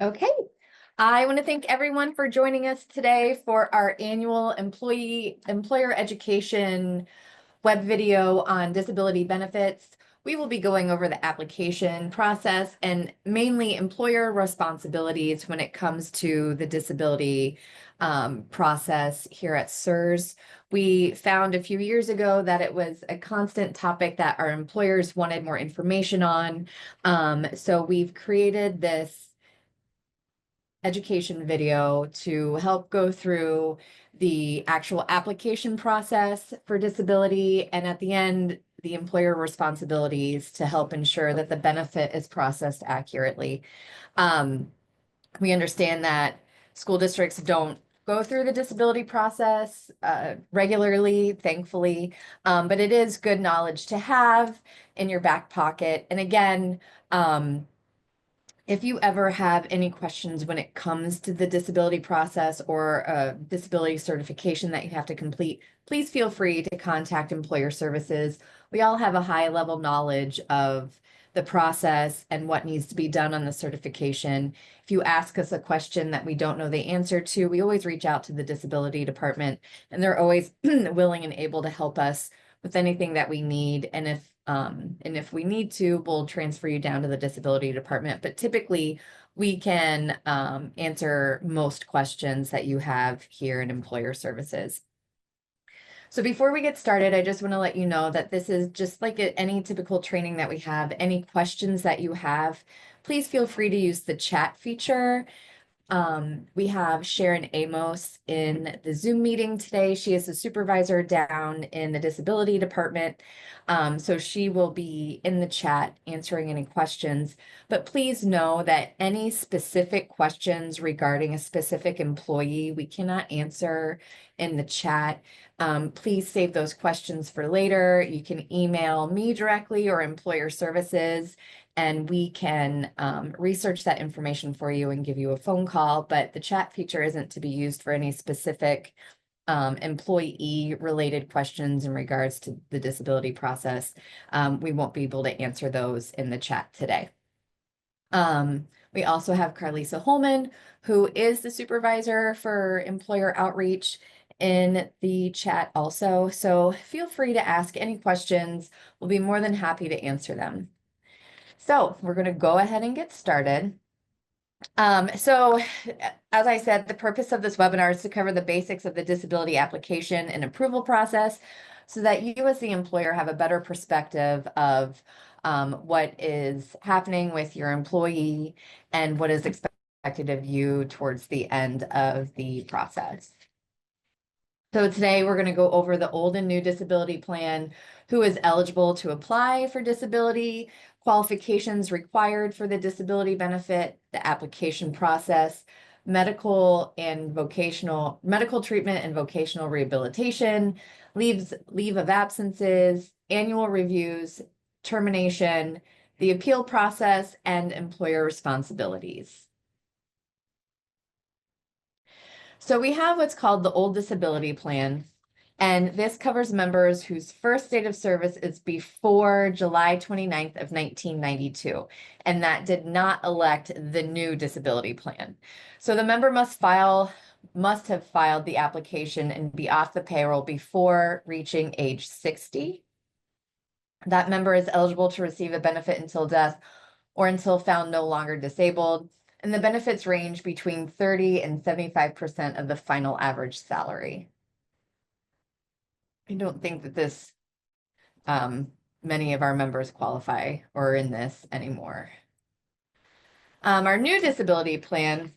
Okay. I want to thank everyone for joining us today for our annual employer education web video on disability benefits. We will be going over the application process and mainly employer responsibilities when it comes to the disability process here at SERS. We found a few years ago that it was a constant topic that our employers wanted more information on. So we've created this education video to help go through the actual application process for disability, and at the end, the employer responsibilities to help ensure that the benefit is processed accurately. We understand that school districts don't go through the disability process regularly, thankfully, but it is good knowledge to have in your back pocket. And again, if you ever have any questions when it comes to the disability process or a disability certification that you have to complete, please feel free to contact Employer Services. We all have a high level knowledge of the process and what needs to be done on the certification. If you ask us a question that we don't know the answer to, we always reach out to the disability department, and they're always willing and able to help us with anything that we need. And if we need to, we'll transfer you down to the disability department. But typically, we can answer most questions that you have here in Employer Services. So before we get started, I just want to let you know that this is just like any typical training that we have. Any questions that you have, please feel free to use the chat feature. We have Sharon Amos in the Zoom meeting today. She is the supervisor down in the disability department. So she will be in the chat answering any questions, but please know that any specific questions regarding a specific employee, we cannot answer in the chat. Please save those questions for later. You can email me directly or Employer Services, and we can research that information for you and give you a phone call. But the chat feature isn't to be used for any specific employee related questions in regards to the disability process. We won't be able to answer those in the chat today. We also have Carlisa Holman, who is the supervisor for employer outreach, in the chat also. So feel free to ask any questions. We'll be more than happy to answer them. So we're going to go ahead and get started. So as I said, the purpose of this webinar is to cover the basics of the disability application and approval process so that you as the employer have a better perspective of what is happening with your employee and what is expected of you towards the end of the process. So today we're going to go over the old and new disability plan, who is eligible to apply for disability, qualifications required for the disability benefit, the application process, medical treatment and vocational rehabilitation, leave of absences, annual reviews, termination, the appeal process, and employer responsibilities. So we have what's called the old disability plan, and this covers members whose first date of service is before July 29th of 1992, and that did not elect the new disability plan. So the member must have filed the application and be off the payroll before reaching age 60. That member is eligible to receive a benefit until death or until found no longer disabled. And the benefits range between 30 and 75% of the final average salary. I don't think that this, many of our members qualify or are in this anymore. Our new disability plan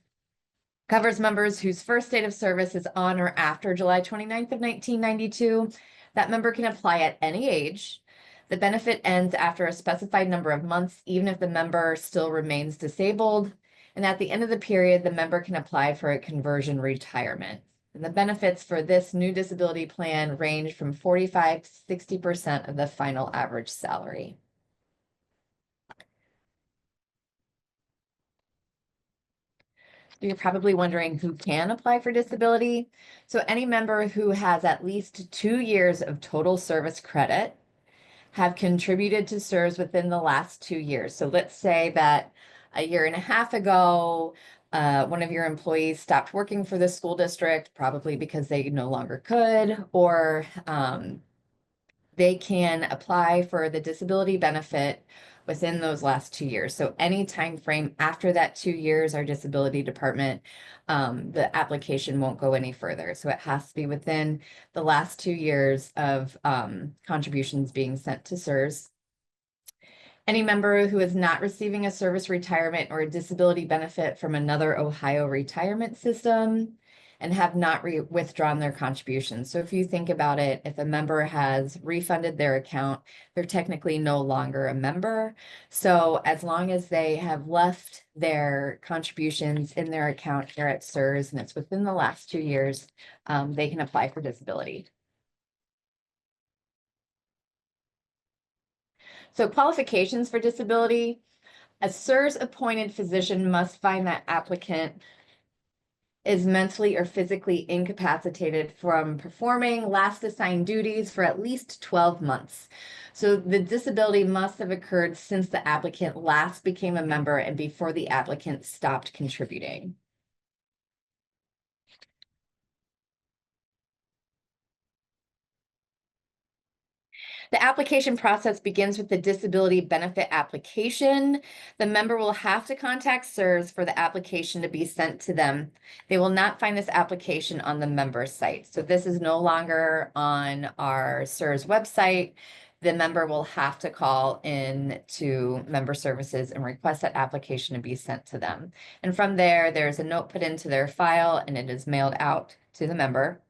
covers members whose first date of service is on or after July 29th of 1992. That member can apply at any age. The benefit ends after a specified number of months, even if the member still remains disabled. And at the end of the period, the member can apply for a conversion retirement. And the benefits for this new disability plan range from 45 to 60% of the final average salary. You're probably wondering who can apply for disability. So any member who has at least 2 years of total service credit, have contributed to SERS within the last 2 years. So let's say that a year and a half ago, one of your employees stopped working for the school district, probably because they no longer could, or they can apply for the disability benefit within those last 2 years. So any time frame after that 2 years, our disability department, the application won't go any further. So it has to be within the last 2 years of contributions being sent to SERS. Any member who is not receiving a service retirement or a disability benefit from another Ohio retirement system and have not withdrawn their contributions. So if you think about it, if a member has refunded their account, they're technically no longer a member. So as long as they have left their contributions in their account here at SERS and it's within the last 2 years, they can apply for disability. So qualifications for disability, a SERS appointed physician must find that applicant is mentally or physically incapacitated from performing last assigned duties for at least 12 months. So the disability must have occurred since the applicant last became a member and before the applicant stopped contributing. The application process begins with the disability benefit application. The member will have to contact SERS for the application to be sent to them. They will not find this application on the member site. So this is no longer on our SERS website. The member will have to call in to member services and request that application to be sent to them. And from there, there's a note put into their file and it is mailed out to the member.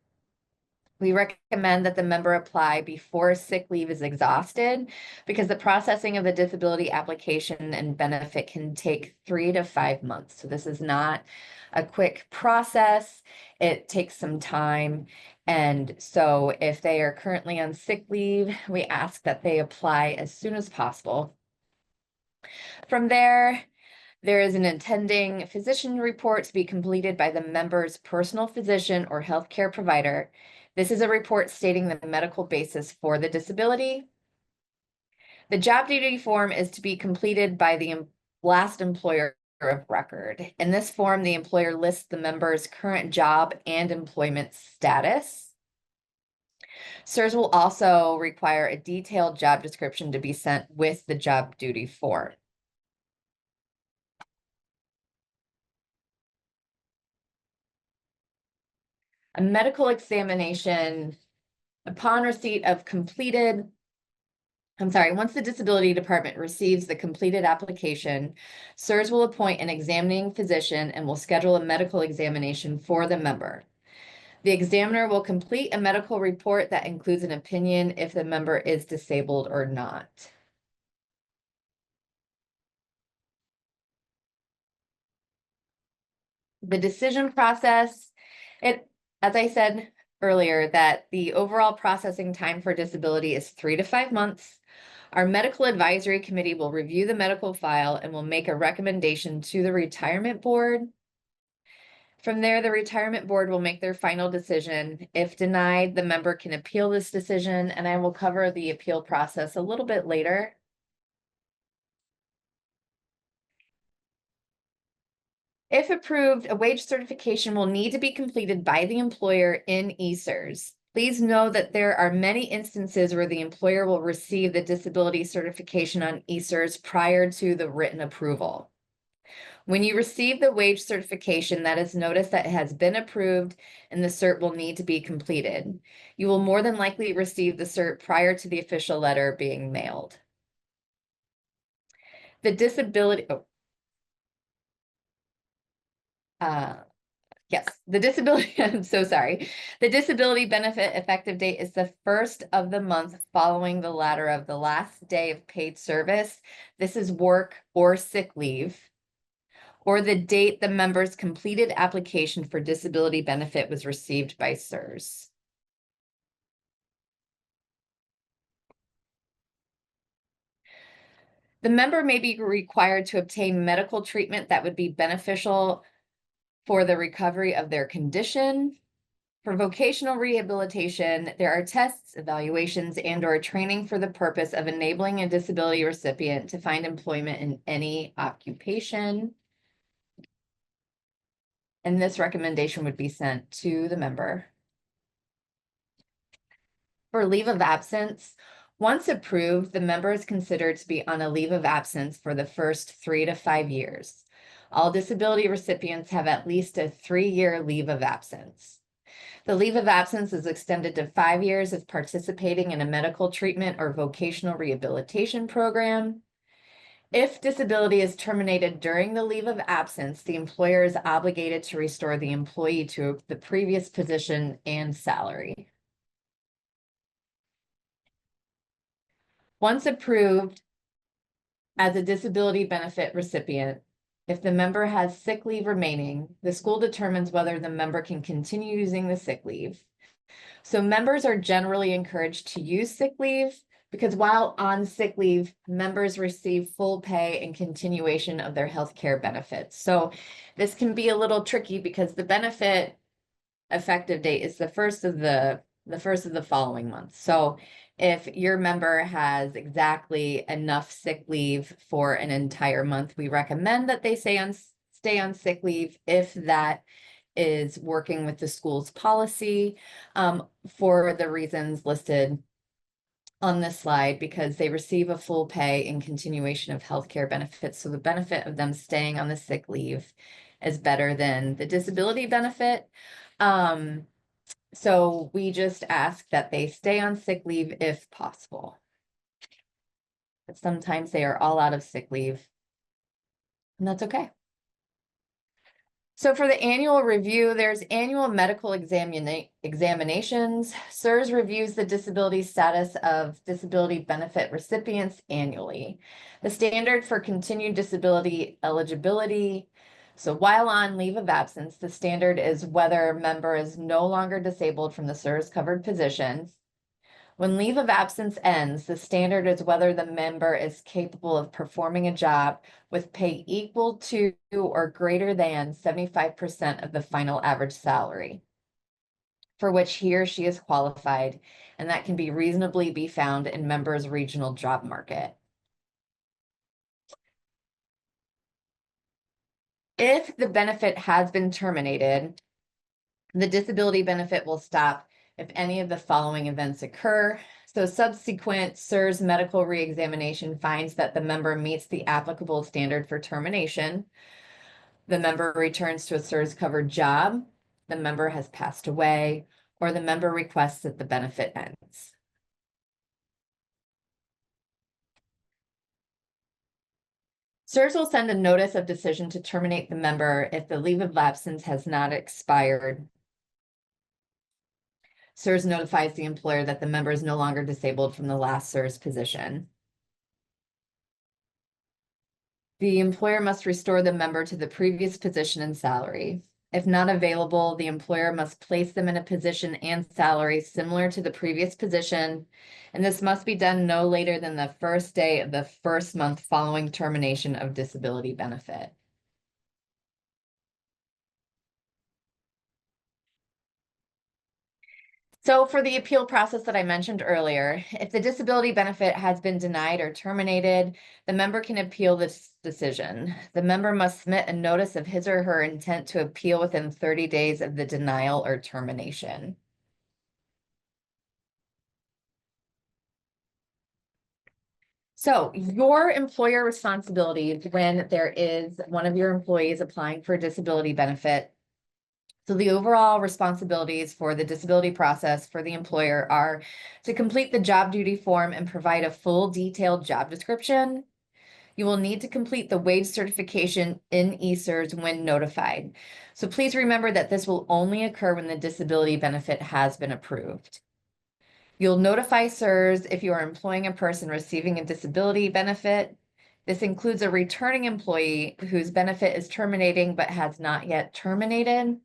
We recommend that the member apply before sick leave is exhausted because the processing of the disability application and benefit can take 3 to 5 months. So this is not a quick process. It takes some time. And so if they are currently on sick leave, we ask that they apply as soon as possible. From there, there is an attending physician report to be completed by the member's personal physician or healthcare provider. This is a report stating the medical basis for the disability. The job duty form is to be completed by the last employer of record. In this form, the employer lists the member's current job and employment status. SERS will also require a detailed job description to be sent with the job duty form. A medical examination upon receipt of completed, once the disability department receives the completed application, SERS will appoint an examining physician and will schedule a medical examination for the member. The examiner will complete a medical report that includes an opinion if the member is disabled or not. The decision process, as I said earlier, that the overall processing time for disability is 3 to 5 months. Our medical advisory committee will review the medical file and will make a recommendation to the retirement board. From there, the retirement board will make their final decision. If denied, the member can appeal this decision, and I will cover the appeal process a little bit later. If approved, a wage certification will need to be completed by the employer in ESERS. Please know that there are many instances where the employer will receive the disability certification on ESERS prior to the written approval. When you receive the wage certification, that is notice that it has been approved and the cert will need to be completed. You will more than likely receive the cert prior to the official letter being mailed. The disability, yes, the disability, I'm so sorry. The disability benefit effective date is the first of the month following the latter of the last day of paid service. This is work or sick leave, or the date the member's completed application for disability benefit was received by SERS. The member may be required to obtain medical treatment that would be beneficial for the recovery of their condition. For vocational rehabilitation, there are tests, evaluations, and/or training for the purpose of enabling a disability recipient to find employment in any occupation. And this recommendation would be sent to the member. For leave of absence, once approved, the member is considered to be on a leave of absence for the first 3 to 5 years. All disability recipients have at least a 3-year leave of absence. The leave of absence is extended to 5 years if participating in a medical treatment or vocational rehabilitation program. If disability is terminated during the leave of absence, the employer is obligated to restore the employee to the previous position and salary. Once approved as a disability benefit recipient, if the member has sick leave remaining, the school determines whether the member can continue using the sick leave. So members are generally encouraged to use sick leave because while on sick leave, members receive full pay and continuation of their health care benefits. So this can be a little tricky because the benefit effective date is the first of the following month. So if your member has exactly enough sick leave for an entire month, we recommend that they stay on sick leave if that is working with the school's policy for the reasons listed on this slide, because they receive a full pay and continuation of healthcare benefits. So the benefit of them staying on the sick leave is better than the disability benefit. So we just ask that they stay on sick leave if possible. But sometimes they are all out of sick leave, and that's okay. So for the annual review, there's annual medical examinations. SERS reviews the disability status of disability benefit recipients annually. The standard for continued disability eligibility. So while on leave of absence, the standard is whether a member is no longer disabled from the SERS covered position. When leave of absence ends, the standard is whether the member is capable of performing a job with pay equal to or greater than 75% of the final average salary for which he or she is qualified, and that can be reasonably be found in members' regional job market. If the benefit has been terminated, the disability benefit will stop if any of the following events occur. So subsequent SERS medical reexamination finds that the member meets the applicable standard for termination. The member returns to a SERS covered job, the member has passed away, or the member requests that the benefit ends. SERS will send a notice of decision to terminate the member if the leave of absence has not expired. SERS notifies the employer that the member is no longer disabled from the last SERS position. The employer must restore the member to the previous position and salary. If not available, the employer must place them in a position and salary similar to the previous position, and this must be done no later than the first day of the first month following termination of disability benefit. So for the appeal process that I mentioned earlier, if the disability benefit has been denied or terminated, the member can appeal this decision. The member must submit a notice of his or her intent to appeal within 30 days of the denial or termination. So your employer responsibilities when there is one of your employees applying for a disability benefit. So the overall responsibilities for the disability process for the employer are to complete the job duty form and provide a full detailed job description. You will need to complete the wage certification in eSERS when notified. So please remember that this will only occur when the disability benefit has been approved. You'll notify SERS if you are employing a person receiving a disability benefit. This includes a returning employee whose benefit is terminating but has not yet terminated.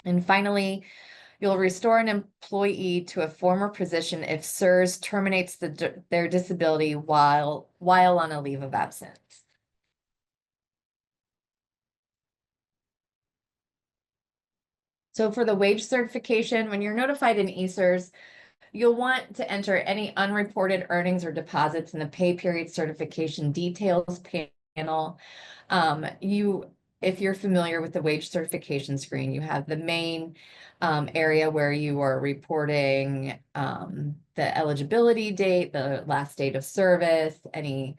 And finally, you'll restore an employee to a former position if SERS terminates their disability while on a leave of absence. So for the wage certification, when you're notified in ESERS, you'll want to enter any unreported earnings or deposits in the pay period certification details panel. If you're familiar with the wage certification screen, you have the main area where you are reporting the eligibility date, the last date of service, any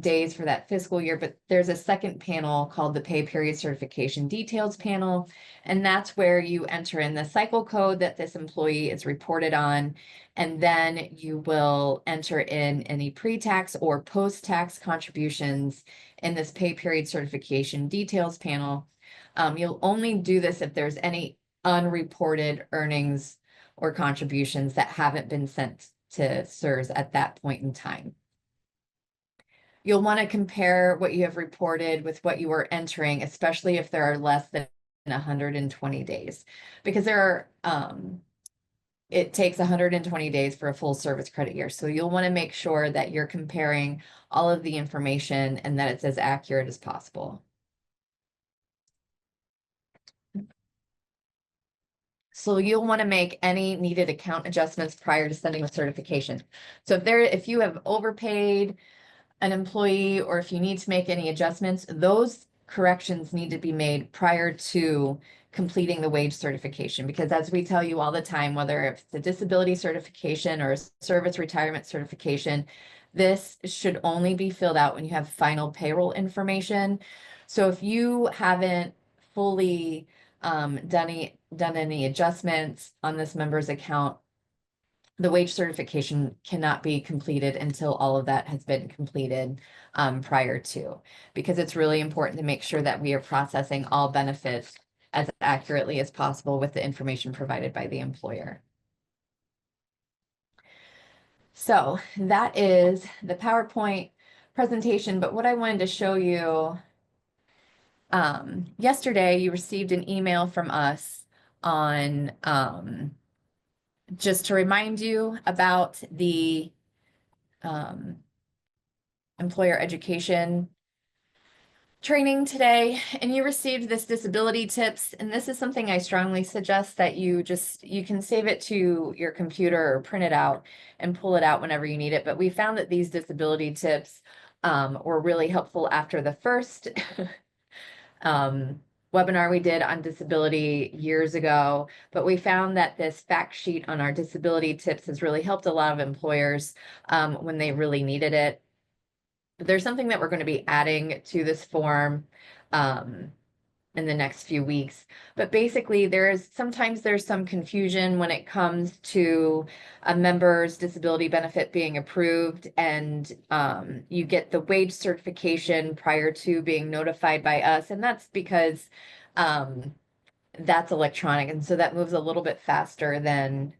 days for that fiscal year. But there's a second panel called the pay period certification details panel. And that's where you enter in the cycle code that this employee is reported on. And then you will enter in any pre-tax or post-tax contributions in this pay period certification details panel. You'll only do this if there's any unreported earnings or contributions that haven't been sent to SERS at that point in time. You'll want to compare what you have reported with what you are entering, especially if there are less than 120 days, because it takes 120 days for a full service credit year. So you'll want to make sure that you're comparing all of the information and that it's as accurate as possible. So you'll want to make any needed account adjustments prior to sending the certification. So if you have overpaid an employee, or if you need to make any adjustments, those corrections need to be made prior to completing the wage certification. Because as we tell you all the time, whether it's a disability certification or a service retirement certification, this should only be filled out when you have final payroll information. So if you haven't fully done any adjustments on this member's account, the wage certification cannot be completed until all of that has been completed prior to, because it's really important to make sure that we are processing all benefits as accurately as possible with the information provided by the employer. So that is the PowerPoint presentation, but what I wanted to show you, yesterday you received an email from us on just to remind you about the employer education training today, and you received this disability tips. And this is something I strongly suggest that you can save it to your computer or print it out and pull it out whenever you need it. But we found that these disability tips were really helpful after the first webinar we did on disability years ago, but we found that this fact sheet on our disability tips has really helped a lot of employers when they really needed it. But there's something that we're going to be adding to this form in the next few weeks. But basically, sometimes there's some confusion when it comes to a member's disability benefit being approved, and you get the wage certification prior to being notified by us. And that's because that's electronic. And so that moves a little bit faster than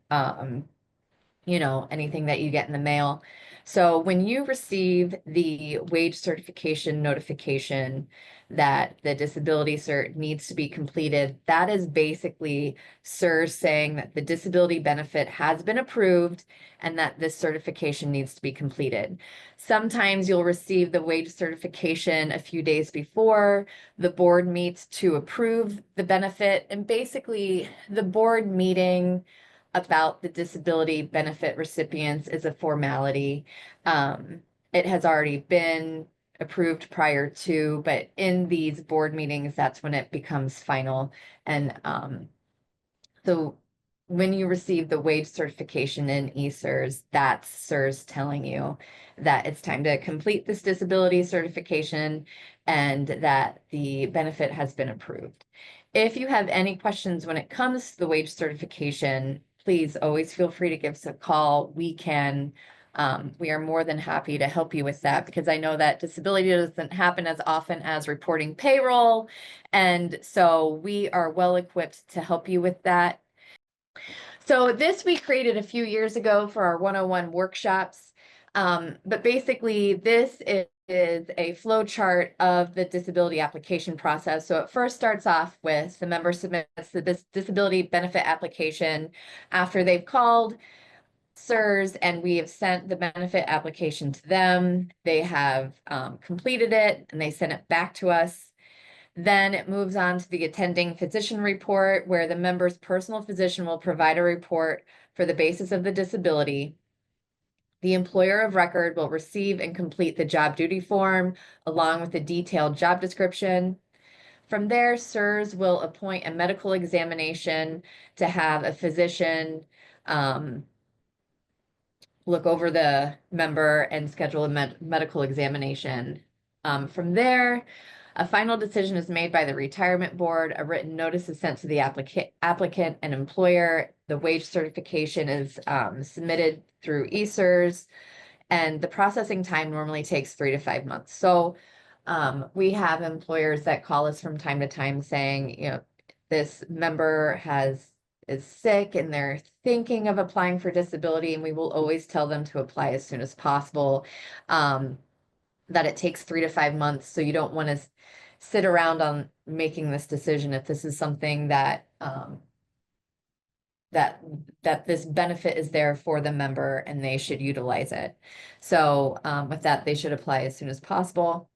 anything that you get in the mail. So when you receive the wage certification notification that the disability cert needs to be completed, that is basically SERS saying that the disability benefit has been approved and that this certification needs to be completed. Sometimes you'll receive the wage certification a few days before the board meets to approve the benefit. And basically, the board meeting about the disability benefit recipients is a formality. It has already been approved prior to, but in these board meetings, that's when it becomes final. And so when you receive the wage certification in ESERS, that's SERS telling you that it's time to complete this disability certification and that the benefit has been approved. If you have any questions when it comes to the wage certification, please always feel free to give us a call. We are more than happy to help you with that, because I know that disability doesn't happen as often as reporting payroll. And so we are well equipped to help you with that. So this we created a few years ago for our 101 workshops. But basically this is a flow chart of the disability application process. So it first starts off with the member submits the disability benefit application. After they've called SERS and we have sent the benefit application to them, they have completed it and they send it back to us. Then it moves on to the attending physician report, where the member's personal physician will provide a report for the basis of the disability. The employer of record will receive and complete the job duty form along with the detailed job description. From there, SIRS will appoint a medical examination to have a physician look over the member and schedule a medical examination. From there, a final decision is made by the retirement board. A written notice is sent to the applicant and employer. The wage certification is submitted through eSIRS, and the processing time normally takes 3 to 5 months. So we have employers that call us from time to time saying, you know, this member is sick and they're thinking of applying for disability, and we will always tell them to apply as soon as possible. That it takes 3 to 5 months, so you don't want to sit around on making this decision if this is something that that this benefit is there for the member and they should utilize it. So with that, they should apply as soon as possible.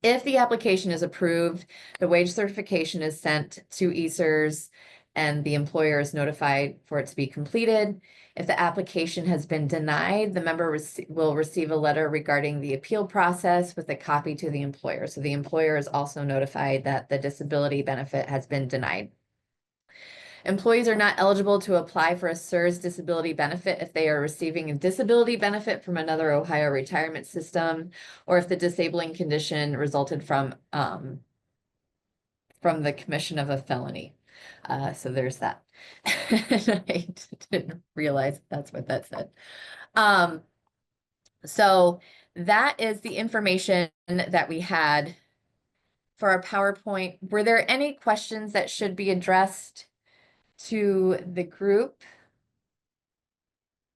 If the application is approved, the wage certification is sent to eSIRS and the employer is notified for it to be completed. If the application has been denied, the member will receive a letter regarding the appeal process with a copy to the employer. So the employer is also notified that the disability benefit has been denied. Employees are not eligible to apply for a SIRS disability benefit if they are receiving a disability benefit from another Ohio retirement system, or if the disabling condition resulted from the commission of a felony. So there's that. I didn't realize that's what that said. So that is the information that we had for our PowerPoint. Were there any questions that should be addressed to the group?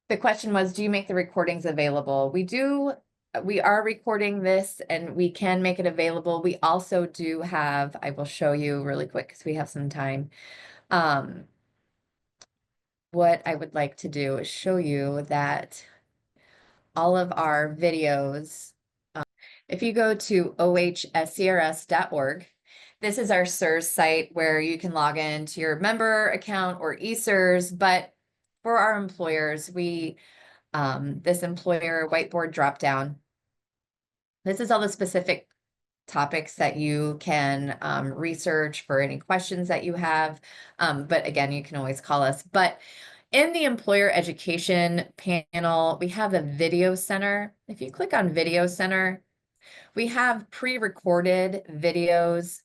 The question was, do you make the recordings available? We do. We are recording this and we can make it available. We also do have, I will show you really quick because we have some time. What I would like to do is show you that all of our videos, if you go to ohscrs.org, this is our SIRS site where you can log into your member account or eSIRS, but for our employers, we this employer whiteboard dropdown. This is all the specific topics that you can research for any questions that you have. But again, you can always call us. But in the employer education panel, we have a video center. If you click on video center, we have pre-recorded videos.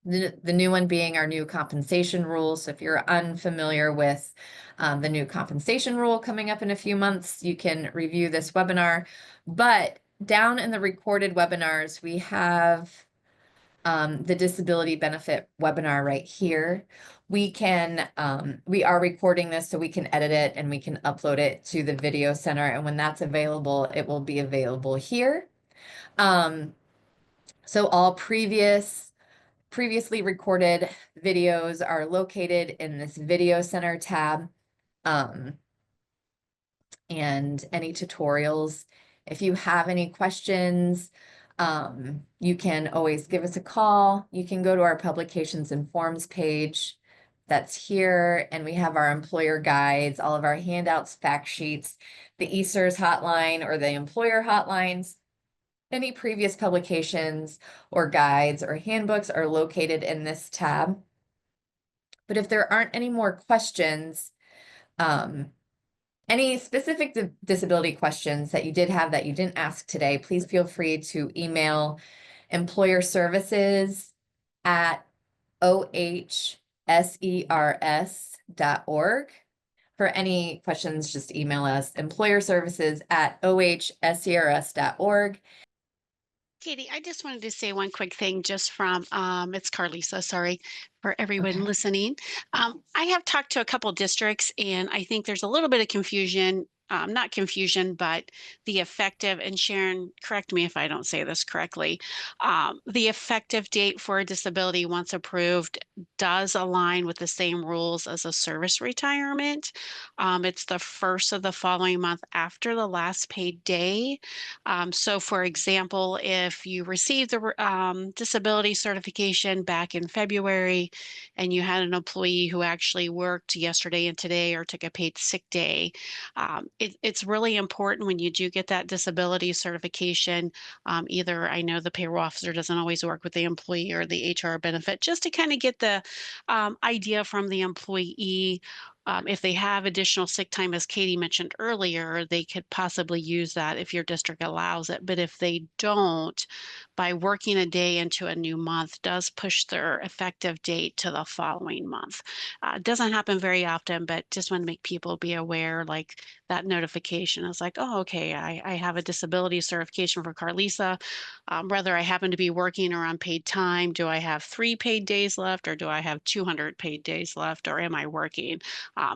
The new one being our new compensation rules. So if you're unfamiliar with the new compensation rule coming up in a few months, you can review this webinar. But down in the recorded webinars, we have the disability benefit webinar right here. We are recording this so we can edit it and we can upload it to the video center. And when that's available, it will be available here. So all previously recorded videos are located in this video center tab. And any tutorials. If you have any questions, you can always give us a call. You can go to our publications and forms page that's here, and we have our employer guides, all of our handouts, fact sheets, the eSIRS hotline or the employer hotlines. Any previous publications or guides or handbooks are located in this tab. But if there aren't any more questions, any specific disability questions that you did have that you didn't ask today, please feel free to email employerservices@ohscrs.org. For any questions, just email us employerservices@ohscrs.org. Katie, I just wanted to say one quick thing just from, it's Carlisa, sorry, for everyone listening. I have talked to a couple districts and I think there's a little bit of confusion not confusion, but the effective, and Sharon, correct me if I don't say this correctly, the effective date for a disability once approved does align with the same rules as a service retirement. It's the first of the following month after the last paid day. So for example, if you received the disability certification back in February and you had an employee who actually worked yesterday and today or took a paid sick day, it's really important when you do get that disability certification. Either I know the payroll officer doesn't always work with the employee or the HR benefit, just to kind of get the idea from the employee. If they have additional sick time, as Katie mentioned earlier, they could possibly use that if your district allows it. But if they don't, by working a day into a new month does push their effective date to the following month. It doesn't happen very often, but just want to make people be aware, like that notification is like, oh, okay, I have a disability certification for Carlisa. Whether I happen to be working or on paid time, do I have 3 paid days left, or do I have 200 paid days left, or am I working?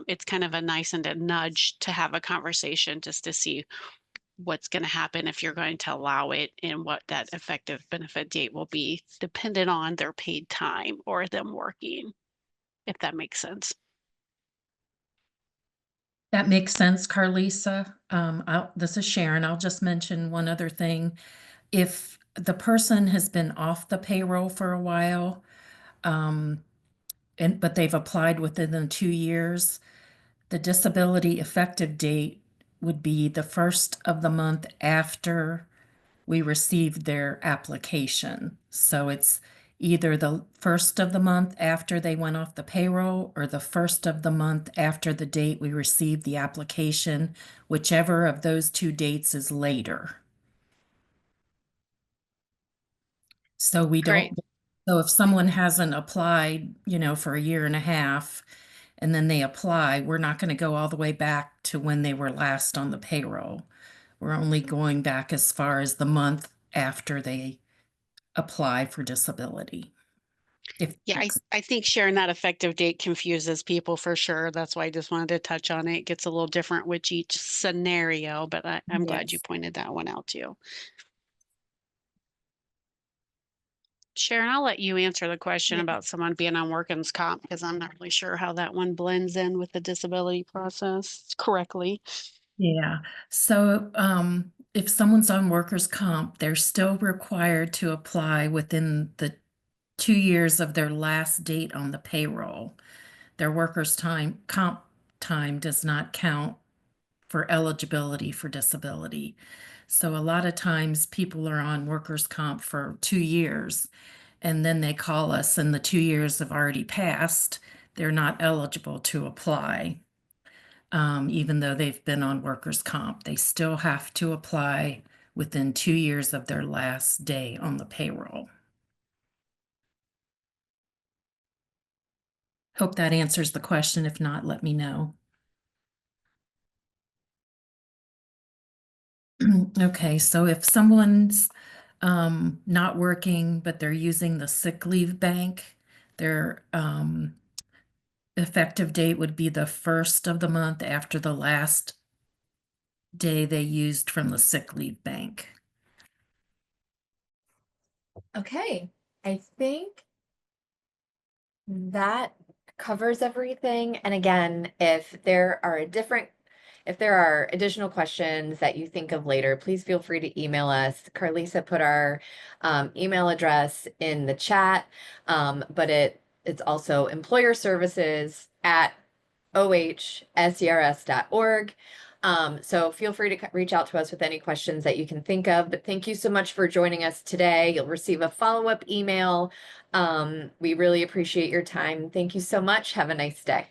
It's kind of a nice and a nudge to have a conversation just to see what's going to happen if you're going to allow it and what that effective benefit date will be, dependent on their paid time or them working, if that makes sense. That makes sense, Carlisa. This is Sharon. I'll just mention one other thing. If the person has been off the payroll for a while, but they've applied within the 2 years, the disability effective date would be the first of the month after we received their application. So it's either the first of the month after they went off the payroll or the first of the month after the date we received the application, whichever of those 2 dates is later. So we Great. don't, so if someone hasn't applied, for a year and a half, and then they apply, we're not going to go all the way back to when they were last on the payroll. We're only going back as far as the month after they apply for disability. Yeah, I think sharing that effective date confuses people for sure. That's why I just wanted to touch on it. It gets a little different with each scenario, but I'm glad you Yes. pointed that one out too. Sharon, I'll let you answer the question Yeah. about someone being on workman's comp, because I'm not really sure how that one blends in with the disability process correctly. Yeah. So if someone's on workers' comp, they're still required to apply within the 2 years of their last date on the payroll. Their comp time does not count for eligibility for disability. So a lot of times people are on workers' comp for 2 years, and then they call us and the 2 years have already passed. They're not eligible to apply. Even though they've been on workers' comp, they still have to apply within 2 years of their last day on the payroll. Hope that answers the question. If not, let me know. Okay, so if someone's not working, but they're using the sick leave bank, their effective date would be the first of the month after the last day they used from the sick leave bank. Okay, I think that covers everything. And again, if there are additional questions that you think of later, please feel free to email us. Carlisa put our email address in the chat, but it's also employerservices@ohsers.org. So feel free to reach out to us with any questions that you can think of. But thank you so much for joining us today. You'll receive a follow-up email. We really appreciate your time. Thank you so much. Have a nice day.